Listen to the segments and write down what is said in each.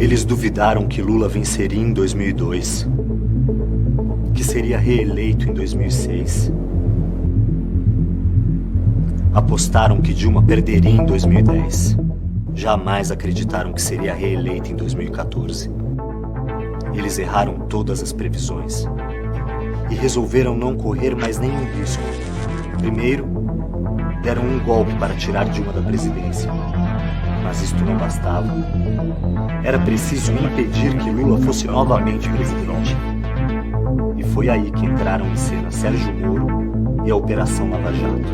Eles duvidaram que Lula venceria em 2002, que seria reeleito em 2006. Apostaram que Dilma perderia em 2010. Jamais acreditaram que seria reeleita em 2014. Eles erraram todas as previsões e resolveram não correr mais nenhum risco. Primeiro, deram um golpe para tirar Dilma da presidência. Mas isto não bastava. Era preciso impedir que Lula fosse novamente presidente. E foi aí que entraram em cena Sérgio Moro e a Operação Lava Jato.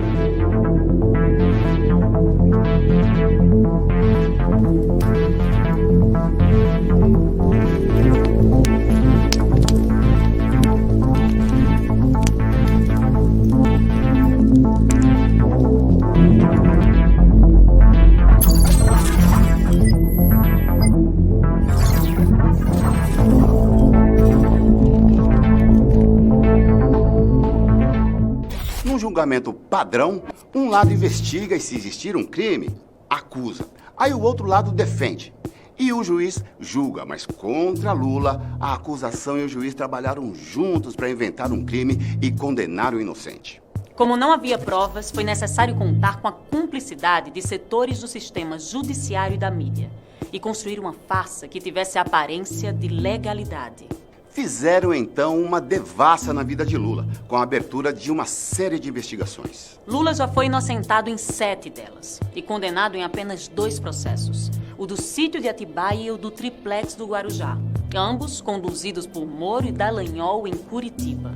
Num julgamento padrão, um lado investiga e, se existir um crime, acusa. Aí o outro lado defende. E o juiz julga, mas contra Lula, a acusação e o juiz trabalharam juntos para inventar um crime e condenar o inocente. Como não havia provas, foi necessário contar com a cumplicidade de setores do sistema judiciário e da mídia e construir uma farsa que tivesse a aparência de legalidade. Fizeram, então, uma devassa na vida de Lula, com a abertura de uma série de investigações. Lula já foi inocentado em 7 delas e condenado em apenas 2 processos, o do sítio de Atibaia e o do triplex do Guarujá, ambos conduzidos por Moro e Dallagnol em Curitiba.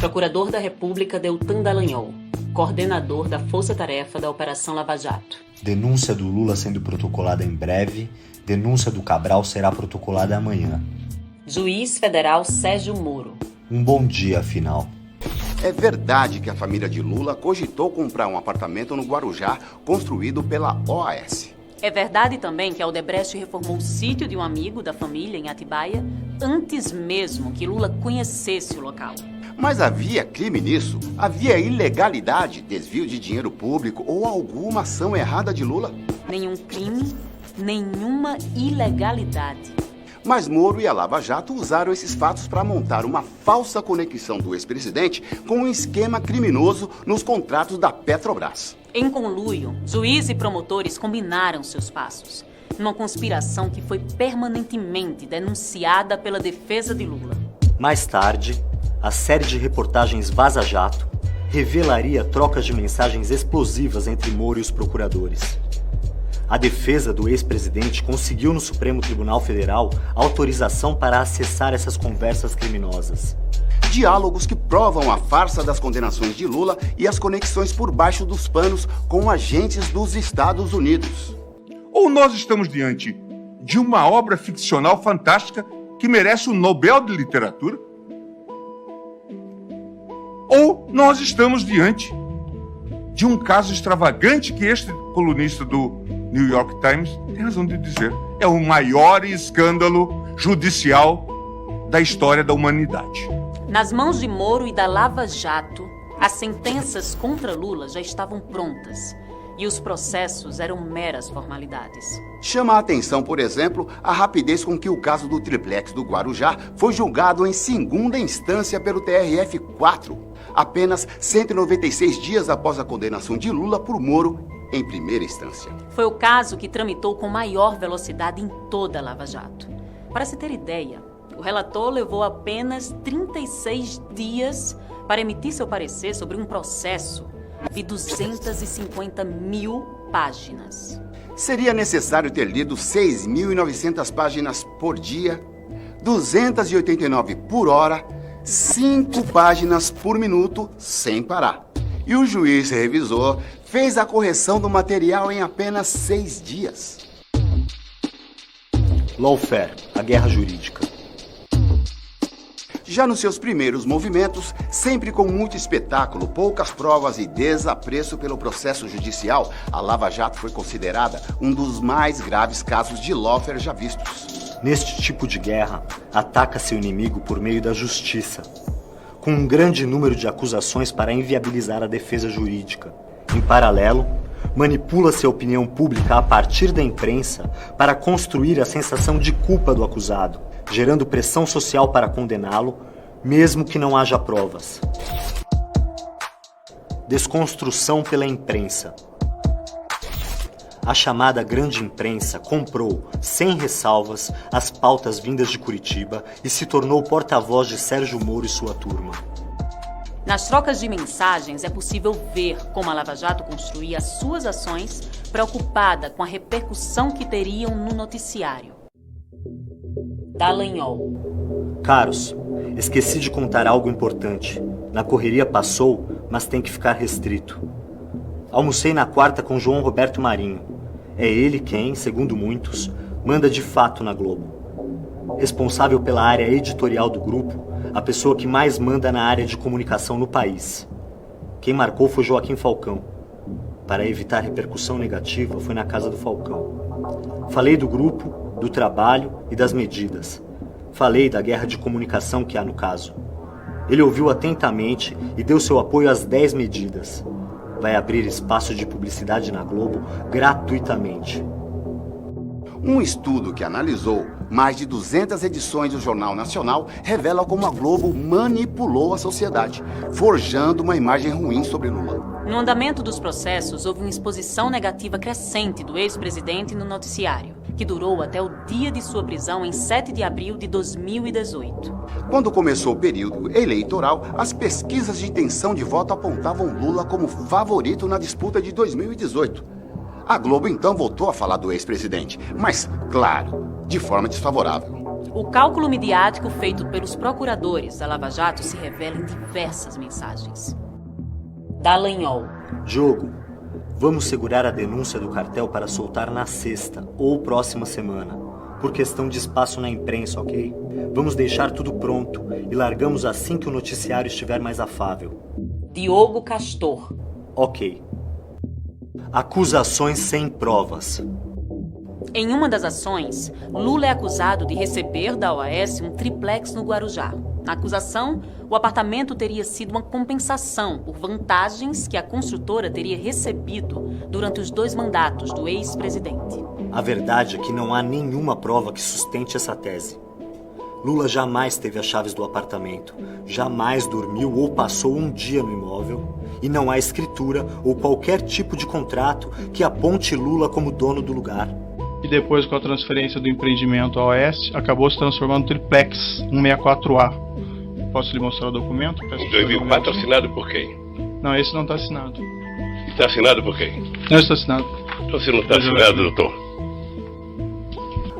Procurador da República Deltan Dallagnol, coordenador da Força-Tarefa da Operação Lava Jato. Denúncia do Lula sendo protocolada em breve, denúncia do Cabral será protocolada amanhã. Juiz Federal Sérgio Moro. Um bom dia, afinal. É verdade que a família de Lula cogitou comprar um apartamento no Guarujá construído pela OAS. É verdade também que a Odebrecht reformou o sítio de um amigo da família em Atibaia antes mesmo que Lula conhecesse o local. Mas havia crime nisso? Havia ilegalidade, desvio de dinheiro público ou alguma ação errada de Lula? Nenhum crime, nenhuma ilegalidade. Mas Moro e a Lava Jato usaram esses fatos para montar uma falsa conexão do ex-presidente com um esquema criminoso nos contratos da Petrobras. Em conluio, juiz e promotores combinaram seus passos, numa conspiração que foi permanentemente denunciada pela defesa de Lula. Mais tarde, a série de reportagens Vaza Jato revelaria trocas de mensagens explosivas entre Moro e os procuradores. A defesa do ex-presidente conseguiu no Supremo Tribunal Federal autorização para acessar essas conversas criminosas. Diálogos que provam a farsa das condenações de Lula e as conexões por baixo dos panos com agentes dos Estados Unidos. Ou nós estamos diante de uma obra ficcional fantástica que merece o Nobel de Literatura? Ou nós estamos diante de um caso extravagante que este colunista do New York Times tem razão de dizer. É o maior escândalo judicial da história da humanidade. Nas mãos de Moro e da Lava Jato, as sentenças contra Lula já estavam prontas e os processos eram meras formalidades. Chama a atenção, por exemplo, a rapidez com que o caso do triplex do Guarujá foi julgado em segunda instância pelo TRF-4, apenas 196 dias após a condenação de Lula por Moro em primeira instância. Foi o caso que tramitou com maior velocidade em toda a Lava Jato. Para se ter ideia, o relator levou apenas 36 dias para emitir seu parecer sobre um processo de 250 mil páginas. Seria necessário ter lido 6.900 páginas por dia, 289 por hora, 5 páginas por minuto, sem parar. E o juiz revisor fez a correção do material em apenas 6 dias. Lawfare, a guerra jurídica. Já nos seus primeiros movimentos, sempre com muito espetáculo, poucas provas e desapreço pelo processo judicial, a Lava Jato foi considerada um dos mais graves casos de lawfare já vistos. Neste tipo de guerra, ataca-se o inimigo por meio da justiça, com um grande número de acusações para inviabilizar a defesa jurídica. Em paralelo, Manipula-se a opinião pública a partir da imprensa para construir a sensação de culpa do acusado, gerando pressão social para condená-lo, mesmo que não haja provas. Desconstrução pela imprensa. A chamada grande imprensa comprou, sem ressalvas, as pautas vindas de Curitiba e se tornou porta-voz de Sérgio Moro e sua turma. Nas trocas de mensagens, é possível ver como a Lava Jato construía as suas ações preocupada com a repercussão que teriam no noticiário. Dallagnol. Caros, esqueci de contar algo importante. Na correria passou, mas tem que ficar restrito. Almocei na quarta com João Roberto Marinho. É ele quem, segundo muitos, manda de fato na Globo. Responsável pela área editorial do grupo, a pessoa que mais manda na área de comunicação no país. Quem marcou foi Joaquim Falcão. Para evitar repercussão negativa, foi na casa do Falcão. Falei do grupo, do trabalho e das medidas. Falei da guerra de comunicação que há no caso. Ele ouviu atentamente e deu seu apoio às 10 medidas. Vai abrir espaço de publicidade na Globo gratuitamente. Um estudo que analisou mais de 200 edições do Jornal Nacional revela como a Globo manipulou a sociedade, forjando uma imagem ruim sobre Lula. No andamento dos processos, houve uma exposição negativa crescente do ex-presidente no noticiário, que durou até o dia de sua prisão em 7 de abril de 2018. Quando começou o período eleitoral, as pesquisas de intenção de voto apontavam Lula como favorito na disputa de 2018. A Globo então voltou a falar do ex-presidente, mas, claro, de forma desfavorável. O cálculo midiático feito pelos procuradores da Lava Jato se revela em diversas mensagens. Dallagnol. Diogo, vamos segurar a denúncia do cartel para soltar na sexta ou próxima semana, por questão de espaço na imprensa, ok? Vamos deixar tudo pronto e largamos assim que o noticiário estiver mais afável. Diogo Castor. Ok. Acusações sem provas. Em uma das ações, Lula é acusado de receber da OAS um triplex no Guarujá. Na acusação, o apartamento teria sido uma compensação por vantagens que a construtora teria recebido durante os 2 mandatos do ex-presidente. A verdade é que não há nenhuma prova que sustente essa tese. Lula jamais teve as chaves do apartamento, jamais dormiu ou passou um dia no imóvel, e não há escritura ou qualquer tipo de contrato que aponte Lula como dono do lugar. E depois, com a transferência do empreendimento à OAS, acabou se transformando no triplex 164A. Posso lhe mostrar o documento? Em 2004 assinado por quem? Não, esse não está assinado. Está assinado por quem? Não está assinado. Então se não está assinado, doutor.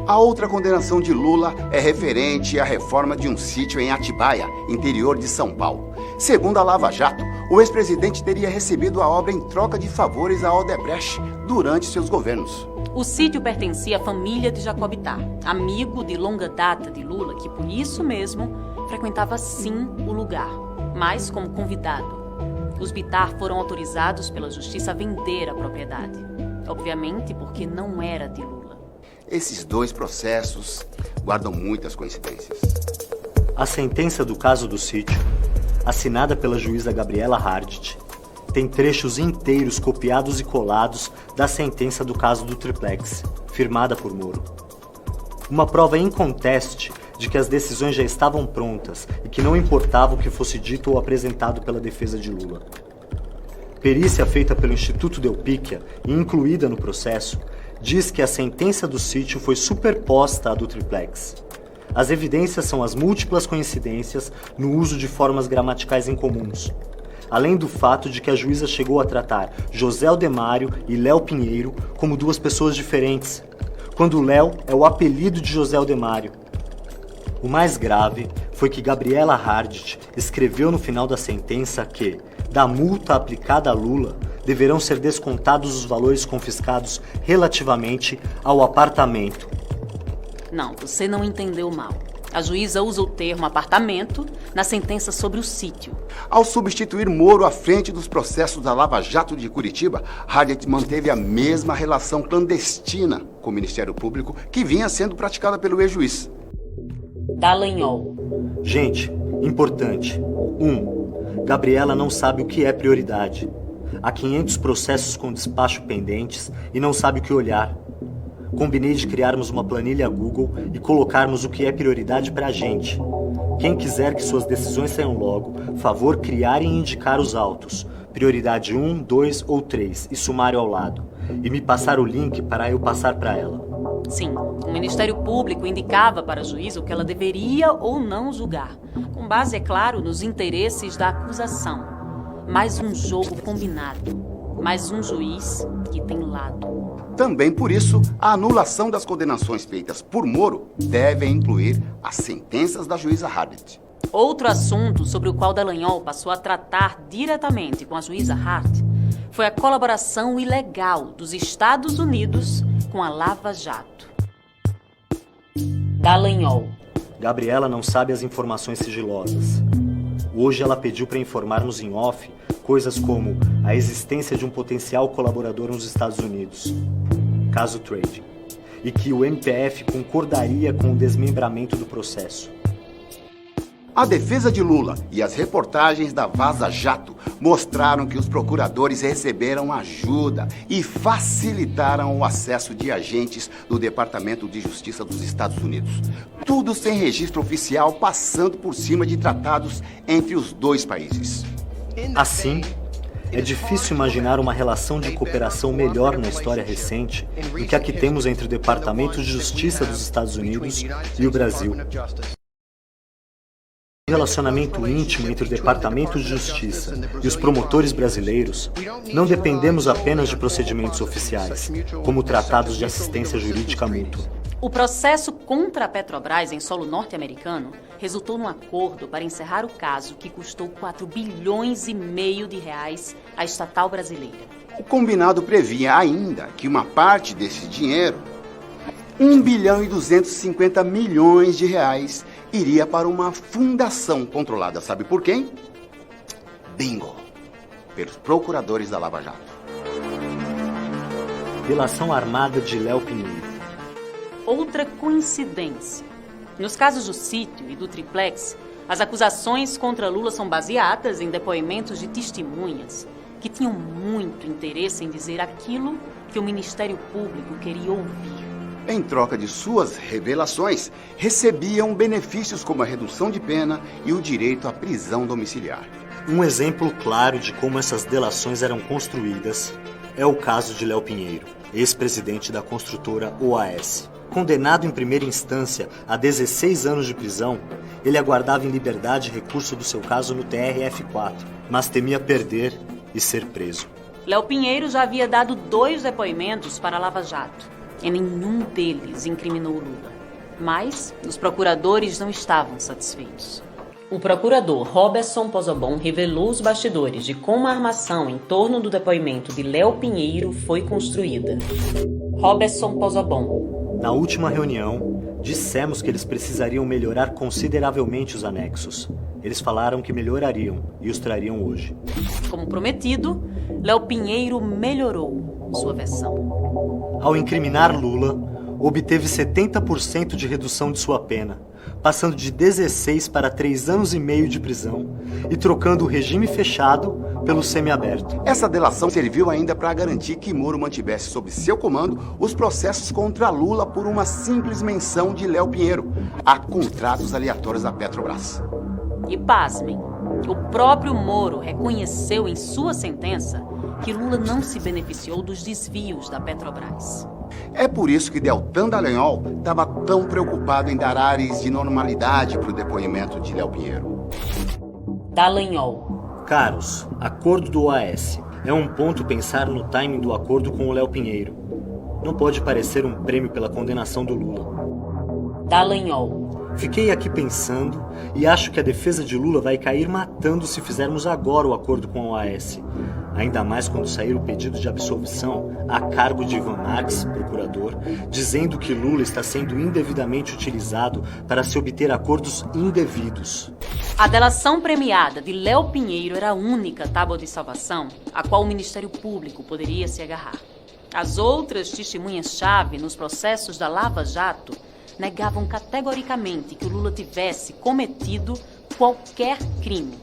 A outra condenação de Lula é referente à reforma de um sítio em Atibaia, interior de São Paulo. Segundo a Lava Jato, o ex-presidente teria recebido a obra em troca de favores à Odebrecht durante seus governos. O sítio pertencia à família de Jacob Bittar, amigo de longa data de Lula, que por isso mesmo frequentava sim o lugar, mas como convidado. Os Bittar foram autorizados pela justiça a vender a propriedade, obviamente porque não era de Lula. Esses 2 processos guardam muitas coincidências. A sentença do caso do sítio, assinada pela juíza Gabriela Hardt, tem trechos inteiros copiados e colados da sentença do caso do triplex, firmada por Moro. Uma prova inconteste de que as decisões já estavam prontas e que não importava o que fosse dito ou apresentado pela defesa de Lula. Perícia feita pelo Instituto Delpicchia e incluída no processo, diz que a sentença do sítio foi superposta à do triplex. As evidências são as múltiplas coincidências no uso de formas gramaticais incomuns, além do fato de que a juíza chegou a tratar José Aldemário e Léo Pinheiro como 2 pessoas diferentes, quando Léo é o apelido de José Aldemário. O mais grave foi que Gabriela Hardt escreveu no final da sentença que, da multa aplicada a Lula, deverão ser descontados os valores confiscados relativamente ao apartamento. Não, você não entendeu mal. A juíza usa o termo apartamento na sentença sobre o sítio. Ao substituir Moro à frente dos processos da Lava Jato de Curitiba, Hardt manteve a mesma relação clandestina com o Ministério Público que vinha sendo praticada pelo ex-juiz. Dallagnol. Gente, importante. 1. Gabriela não sabe o que é prioridade. Há 500 processos com despacho pendentes e não sabe o que olhar. Combinei de criarmos uma planilha Google e colocarmos o que é prioridade para a gente. Quem quiser que suas decisões saiam logo, favor criar e indicar os autos. Prioridade 1, 2 ou 3 e sumário ao lado. E me passar o link para eu passar para ela. Sim, o Ministério Público indicava para a juíza o que ela deveria ou não julgar, com base, é claro, nos interesses da acusação. Mais um jogo combinado, mais um juiz que tem lado. Também por isso, a anulação das condenações feitas por Moro deve incluir as sentenças da juíza Hart. Outro assunto sobre o qual Dallagnol passou a tratar diretamente com a juíza Hart foi a colaboração ilegal dos Estados Unidos com a Lava Jato. Dallagnol. Gabriela não sabe as informações sigilosas. Hoje ela pediu para informarmos em off coisas como a existência de um potencial colaborador nos Estados Unidos, caso Trading, e que o MPF concordaria com o desmembramento do processo. A defesa de Lula e as reportagens da Vaza Jato mostraram que os procuradores receberam ajuda e facilitaram o acesso de agentes do Departamento de Justiça dos Estados Unidos. Tudo sem registro oficial, passando por cima de tratados entre os dois países. Assim, é difícil imaginar uma relação de cooperação melhor na história recente do que a que temos entre o Departamento de Justiça dos Estados Unidos e o Brasil. O relacionamento íntimo entre o Departamento de Justiça e os promotores brasileiros, não dependemos apenas de procedimentos oficiais, como tratados de assistência jurídica mútua. O processo contra a Petrobras em solo norte-americano resultou num acordo para encerrar o caso que custou 4,5 bilhões de reais à estatal brasileira. O combinado previa ainda que uma parte desse dinheiro, 1 bilhão e 250 milhões de reais, iria para uma fundação controlada, sabe por quem? Bingo! Pelos procuradores da Lava Jato. Delação armada de Léo Pinheiro. Outra coincidência. Nos casos do sítio e do triplex, as acusações contra Lula são baseadas em depoimentos de testemunhas que tinham muito interesse em dizer aquilo que o Ministério Público queria ouvir. Em troca de suas revelações, recebiam benefícios como a redução de pena e o direito à prisão domiciliar. Um exemplo claro de como essas delações eram construídas é o caso de Léo Pinheiro, ex-presidente da construtora OAS. Condenado em primeira instância a 16 anos de prisão, ele aguardava em liberdade recurso do seu caso no TRF4, mas temia perder e ser preso. Léo Pinheiro já havia dado 2 depoimentos para a Lava Jato. E nenhum deles incriminou Lula. Mas os procuradores não estavam satisfeitos. O procurador Roberson Pozzobon revelou os bastidores de como a armação em torno do depoimento de Léo Pinheiro foi construída. Roberson Pozzobon. Na última reunião, dissemos que eles precisariam melhorar consideravelmente os anexos. Eles falaram que melhorariam e os trariam hoje. Como prometido, Léo Pinheiro melhorou sua versão. Ao incriminar Lula, obteve 70% de redução de sua pena, passando de 16 para 3 anos e meio de prisão e trocando o regime fechado pelo semiaberto. Essa delação serviu ainda para garantir que Moro mantivesse sob seu comando os processos contra Lula por uma simples menção de Léo Pinheiro a contratos aleatórios da Petrobras. E pasmem, o próprio Moro reconheceu em sua sentença que Lula não se beneficiou dos desvios da Petrobras. É por isso que Deltan Dallagnol estava tão preocupado em dar ares de normalidade para o depoimento de Léo Pinheiro. Dallagnol. Caros, acordo do OAS. É um ponto pensar no timing do acordo com o Léo Pinheiro. Não pode parecer um prêmio pela condenação do Lula. Dallagnol. Fiquei aqui pensando e acho que a defesa de Lula vai cair matando se fizermos agora o acordo com a OAS. Ainda mais quando sair o pedido de absolvição a cargo de Ivan Marques, procurador, dizendo que Lula está sendo indevidamente utilizado para se obter acordos indevidos. A delação premiada de Léo Pinheiro era a única tábua de salvação a qual o Ministério Público poderia se agarrar. As outras testemunhas-chave nos processos da Lava Jato negavam categoricamente que o Lula tivesse cometido qualquer crime,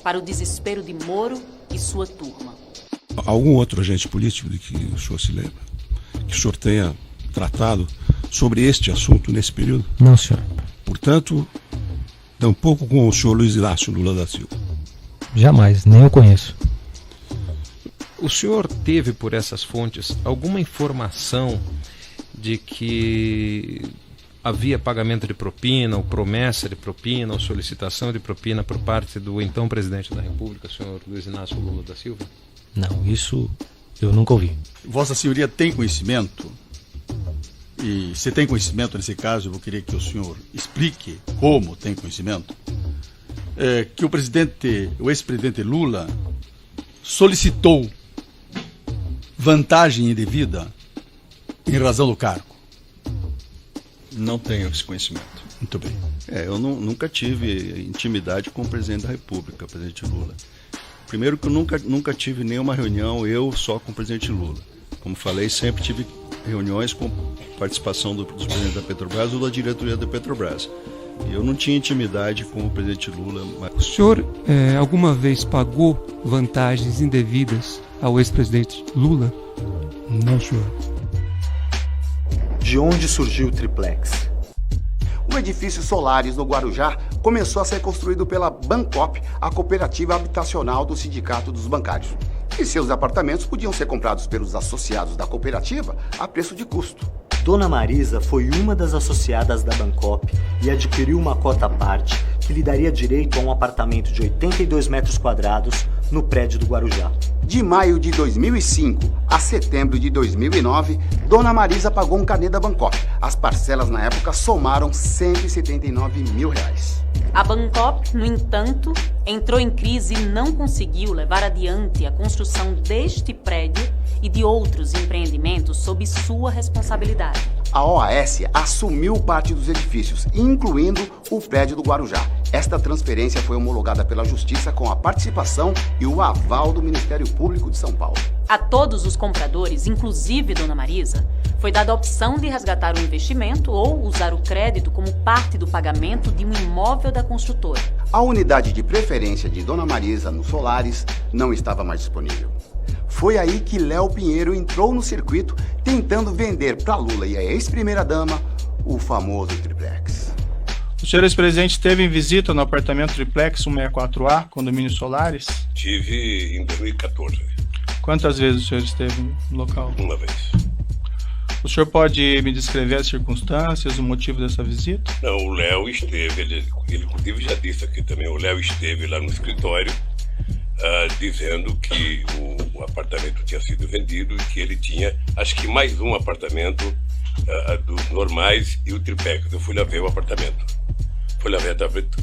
para o desespero de Moro e sua turma. Algum outro agente político de que o senhor se lembra? Que o senhor tenha tratado sobre este assunto nesse período? Não, senhor. Portanto, tampouco com o senhor Luiz Inácio Lula da Silva? Jamais, nem eu conheço. O senhor teve por essas fontes alguma informação de que havia pagamento de propina, ou promessa de propina, ou solicitação de propina por parte do então presidente da República, o senhor Luiz Inácio Lula da Silva? Não, isso eu nunca ouvi. Vossa Senhoria tem conhecimento, e se tem conhecimento nesse caso, eu vou querer que o senhor explique como tem conhecimento, que o ex-presidente Lula solicitou vantagem indevida em razão do cargo. Não tenho esse conhecimento. Muito bem. Eu nunca tive intimidade com o presidente da República, o presidente Lula. Primeiro que eu nunca tive nenhuma reunião, eu só com o presidente Lula. Como falei, sempre tive reuniões com participação dos presidentes da Petrobras ou da diretoria da Petrobras. E eu não tinha intimidade com o presidente Lula. Mas... O senhor alguma vez pagou vantagens indevidas ao ex-presidente Lula? Não, senhor. De onde surgiu o triplex? O edifício Solares no Guarujá começou a ser construído pela Bancop, a cooperativa habitacional do Sindicato dos Bancários. E seus apartamentos podiam ser comprados pelos associados da cooperativa a preço de custo. Dona Marisa foi uma das associadas da Bancop e adquiriu uma cota à parte que lhe daria direito a um apartamento de 82 metros quadrados no prédio do Guarujá. De maio de 2005 a setembro de 2009, Dona Marisa pagou um carnê da Bancop. As parcelas na época somaram R$179 mil. A Bancop, no entanto, entrou em crise e não conseguiu levar adiante a construção deste prédio e de outros empreendimentos sob sua responsabilidade. A OAS assumiu parte dos edifícios, incluindo o prédio do Guarujá. Esta transferência foi homologada pela Justiça com a participação e o aval do Ministério Público de São Paulo. A todos os compradores, inclusive Dona Marisa, foi dada a opção de resgatar o investimento ou usar o crédito como parte do pagamento de um imóvel da construtora. A unidade de preferência de Dona Marisa no Solares não estava mais disponível. Foi aí que Léo Pinheiro entrou no circuito tentando vender para Lula e a ex-primeira-dama o famoso triplex. O senhor ex-presidente esteve em visita no apartamento triplex 164A, condomínio Solares? Tive em 2014. Quantas vezes o senhor esteve no local? Uma vez. O senhor pode me descrever as circunstâncias, o motivo dessa visita? Não, o Léo esteve, ele inclusive já disse aqui também, o Léo esteve lá no escritório dizendo que o apartamento tinha sido vendido e que ele tinha, acho que mais um apartamento dos normais e o triplex. Eu fui lá ver o apartamento. Fui lá ver,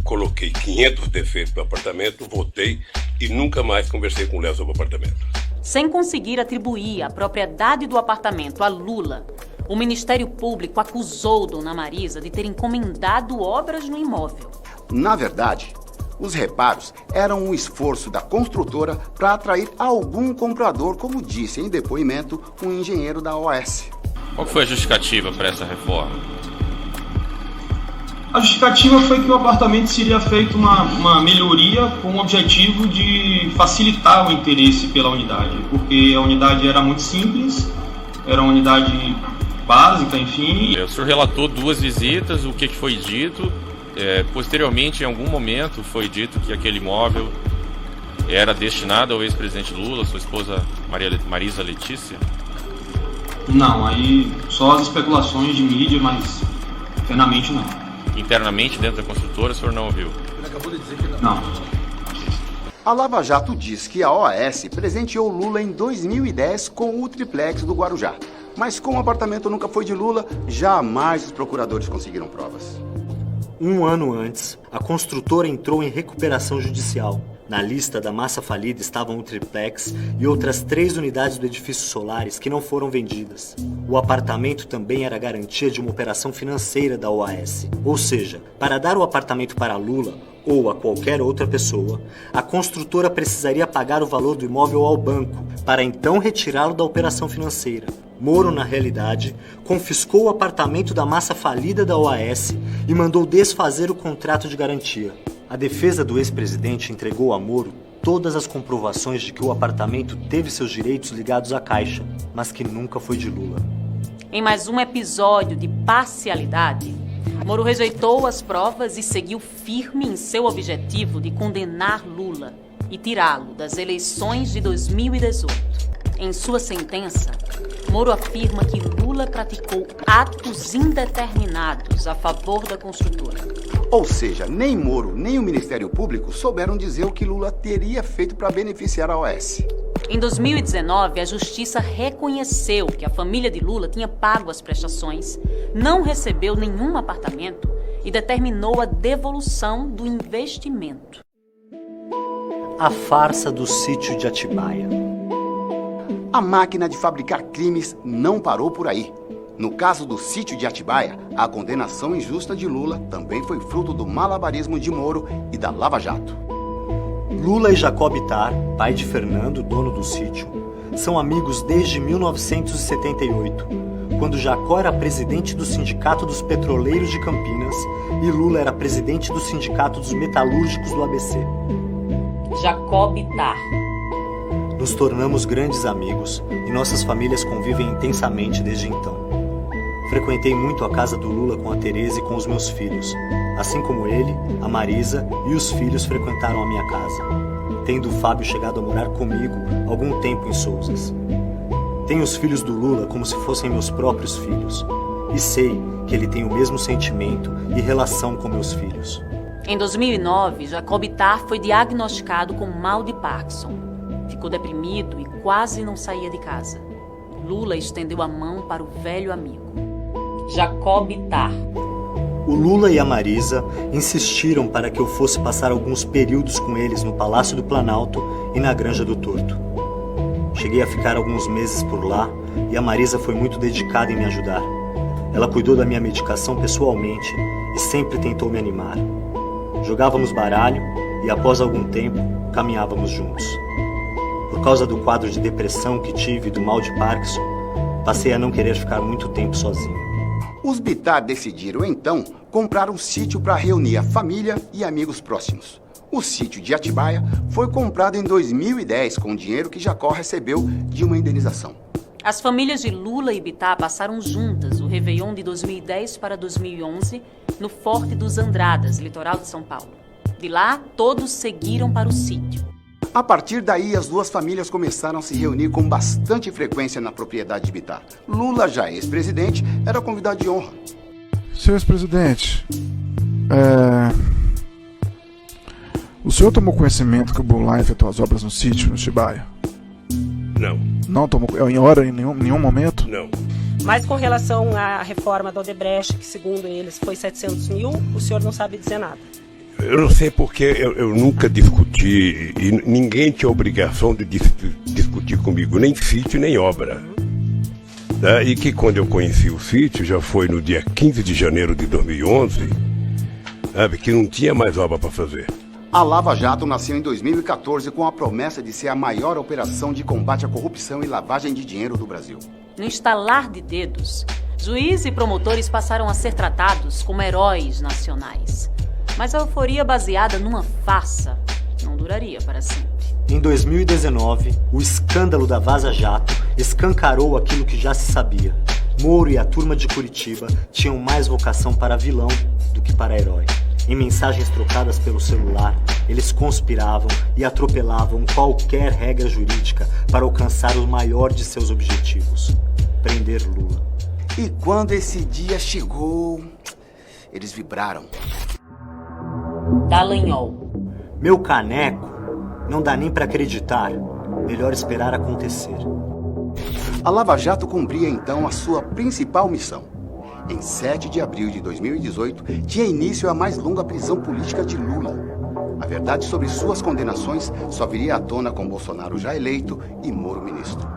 coloquei 500 defeitos no apartamento, voltei e nunca mais conversei com o Léo sobre o apartamento. Sem conseguir atribuir a propriedade do apartamento a Lula, o Ministério Público acusou Dona Marisa de ter encomendado obras no imóvel. Na verdade, os reparos eram um esforço da construtora para atrair algum comprador, como disse em depoimento um engenheiro da OAS. Qual foi a justificativa para essa reforma? A justificativa foi que o apartamento seria feito uma melhoria com o objetivo de facilitar o interesse pela unidade, porque a unidade era muito simples, era uma unidade básica, enfim. O senhor relatou 2 visitas, o que foi dito? Posteriormente, em algum momento, foi dito que aquele imóvel era destinado ao ex-presidente Lula, sua esposa Marisa Letícia? Não, aí só as especulações de mídia, mas internamente não. Internamente, dentro da construtora, o senhor não ouviu? Ele acabou de dizer que não. A Lava Jato diz que a OAS presenteou Lula em 2010 com o triplex do Guarujá. Mas como o apartamento nunca foi de Lula, jamais os procuradores conseguiram provas. Um ano antes, a construtora entrou em recuperação judicial. Na lista da massa falida estavam o triplex e outras 3 unidades do edifício Solares que não foram vendidas. O apartamento também era garantia de uma operação financeira da OAS. Ou seja, para dar o apartamento para Lula ou a qualquer outra pessoa, a construtora precisaria pagar o valor do imóvel ao banco, para então retirá-lo da operação financeira. Moro, na realidade, confiscou o apartamento da massa falida da OAS e mandou desfazer o contrato de garantia. A defesa do ex-presidente entregou a Moro todas as comprovações de que o apartamento teve seus direitos ligados à Caixa, mas que nunca foi de Lula. Em mais um episódio de parcialidade, Moro rejeitou as provas e seguiu firme em seu objetivo de condenar Lula e tirá-lo das eleições de 2018. Em sua sentença, Moro afirma que Lula praticou atos indeterminados a favor da construtora. Ou seja, nem Moro nem o Ministério Público souberam dizer o que Lula teria feito para beneficiar a OAS. Em 2019, a Justiça reconheceu que a família de Lula tinha pago as prestações, não recebeu nenhum apartamento e determinou a devolução do investimento. A farsa do sítio de Atibaia. A máquina de fabricar crimes não parou por aí. No caso do sítio de Atibaia, a condenação injusta de Lula também foi fruto do malabarismo de Moro e da Lava Jato. Lula e Jacob Ittar, pai de Fernando, dono do sítio, são amigos desde 1978, quando Jacó era presidente do Sindicato dos Petroleiros de Campinas e Lula era presidente do Sindicato dos Metalúrgicos do ABC. Jacob Ittar. Nos tornamos grandes amigos e nossas famílias convivem intensamente desde então. Frequentei muito a casa do Lula com a Tereza e com os meus filhos, assim como ele, a Marisa e os filhos frequentaram a minha casa, tendo o Fábio chegado a morar comigo algum tempo em Sousas. Tenho os filhos do Lula como se fossem meus próprios filhos, e sei que ele tem o mesmo sentimento e relação com meus filhos. Em 2009, Jacob Ittar foi diagnosticado com mal de Parkinson. Ficou deprimido e quase não saía de casa. Lula estendeu a mão para o velho amigo. Jacob Ittar. O Lula e a Marisa insistiram para que eu fosse passar alguns períodos com eles no Palácio do Planalto e na Granja do Torto. Cheguei a ficar alguns meses por lá e a Marisa foi muito dedicada em me ajudar. Ela cuidou da minha medicação pessoalmente e sempre tentou me animar. Jogávamos baralho e, após algum tempo, caminhávamos juntos. Por causa do quadro de depressão que tive e do mal de Parkinson, passei a não querer ficar muito tempo sozinho. Os Bittar decidiram, então, comprar um sítio para reunir a família e amigos próximos. O sítio de Atibaia foi comprado em 2010 com o dinheiro que Jacó recebeu de uma indenização. As famílias de Lula e Bittar passaram juntas o Réveillon de 2010 para 2011 no Forte dos Andradas, litoral de São Paulo. De lá, todos seguiram para o sítio. A partir daí, as duas famílias começaram a se reunir com bastante frequência na propriedade de Bittar. Lula, já ex-presidente, era convidado de honra. Senhor ex-presidente, o senhor tomou conhecimento que o Boulay efetuou as obras no sítio, no Atibaia? Não. Não tomou em hora, em nenhum momento? Não. Mas com relação à reforma da Odebrecht, que segundo eles foi 700 mil, o senhor não sabe dizer nada? Eu não sei porque eu nunca discuti e ninguém tinha obrigação de discutir comigo, nem sítio, nem obra. E que quando eu conheci o sítio, já foi no dia 15 de janeiro de 2011, sabe, que não tinha mais obra para fazer. A Lava Jato nasceu em 2014 com a promessa de ser a maior operação de combate à corrupção e lavagem de dinheiro do Brasil. No estalar de dedos, juízes e promotores passaram a ser tratados como heróis nacionais. Mas a euforia baseada numa farsa não duraria para sempre. Em 2019, o escândalo da Vaza Jato escancarou aquilo que já se sabia. Moro e a turma de Curitiba tinham mais vocação para vilão do que para herói. Em mensagens trocadas pelo celular, eles conspiravam e atropelavam qualquer regra jurídica para alcançar o maior de seus objetivos: prender Lula. E quando esse dia chegou, eles vibraram. Dallagnol. Meu caneco, não dá nem para acreditar. Melhor esperar acontecer. A Lava Jato cumpria então a sua principal missão. Em 7 de abril de 2018, tinha início a mais longa prisão política de Lula. A verdade sobre suas condenações só viria à tona com Bolsonaro já eleito e Moro ministro.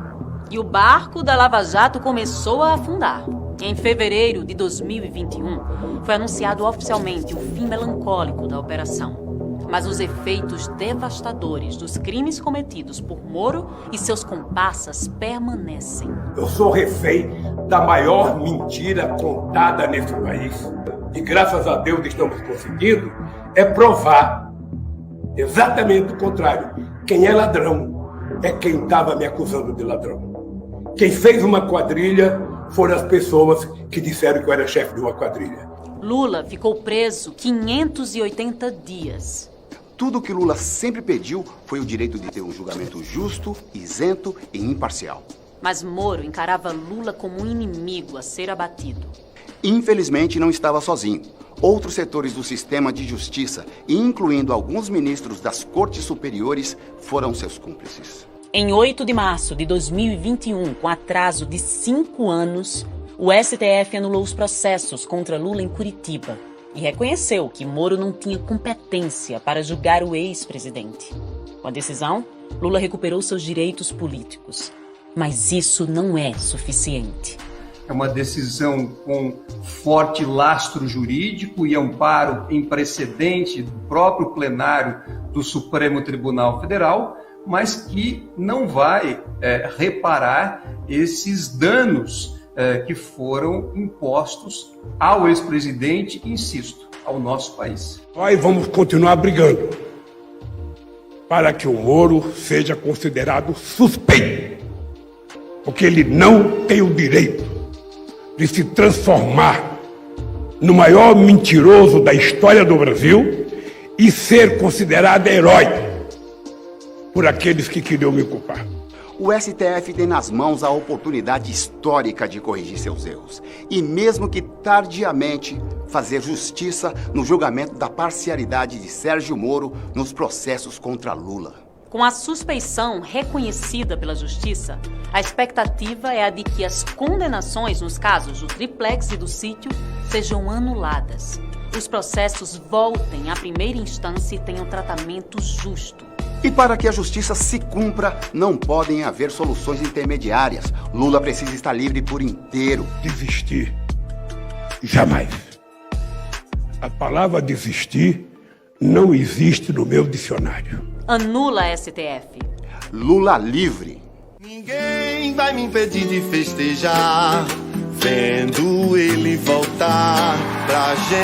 E o barco da Lava Jato começou a afundar. Em fevereiro de 2021, foi anunciado oficialmente o fim melancólico da operação. Mas os efeitos devastadores dos crimes cometidos por Moro e seus comparsas permanecem. Eu sou refém da maior mentira contada nesse país. E graças a Deus estamos conseguindo provar exatamente o contrário. Quem é ladrão é quem estava me acusando de ladrão. Quem fez uma quadrilha foram as pessoas que disseram que eu era chefe de uma quadrilha. Lula ficou preso 580 dias. Tudo o que Lula sempre pediu foi o direito de ter um julgamento justo, isento e imparcial. Mas Moro encarava Lula como um inimigo a ser abatido. Infelizmente, não estava sozinho. Outros setores do sistema de justiça, incluindo alguns ministros das cortes superiores, foram seus cúmplices. Em 8 de março de 2021, com atraso de 5 anos, o STF anulou os processos contra Lula em Curitiba e reconheceu que Moro não tinha competência para julgar o ex-presidente. Com a decisão, Lula recuperou seus direitos políticos. Mas isso não é suficiente. É uma decisão com forte lastro jurídico e amparo em precedente do próprio plenário do Supremo Tribunal Federal, mas que não vai reparar esses danos que foram impostos ao ex-presidente e, insisto, ao nosso país. Nós vamos continuar brigando para que o Moro seja considerado suspeito, porque ele não tem o direito de se transformar no maior mentiroso da história do Brasil e ser considerado herói por aqueles que queriam me culpar. O STF tem nas mãos a oportunidade histórica de corrigir seus erros e, mesmo que tardiamente, fazer justiça no julgamento da parcialidade de Sérgio Moro nos processos contra Lula. Com a suspeição reconhecida pela Justiça, a expectativa é a de que as condenações nos casos do triplex e do sítio sejam anuladas. Os processos voltem à primeira instância e tenham tratamento justo. E para que a justiça se cumpra, não podem haver soluções intermediárias. Lula precisa estar livre por inteiro. Desistir. Jamais. A palavra desistir não existe no meu dicionário. Anula a STF. Lula livre. Ninguém vai me impedir de festejar, vendo ele voltar pra gente.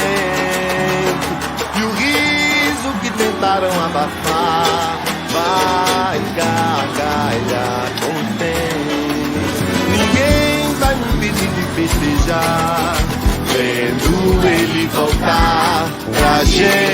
E o riso que tentaram abafar vai gargalhar contente. Ninguém vai me impedir de festejar, vendo ele voltar pra gente.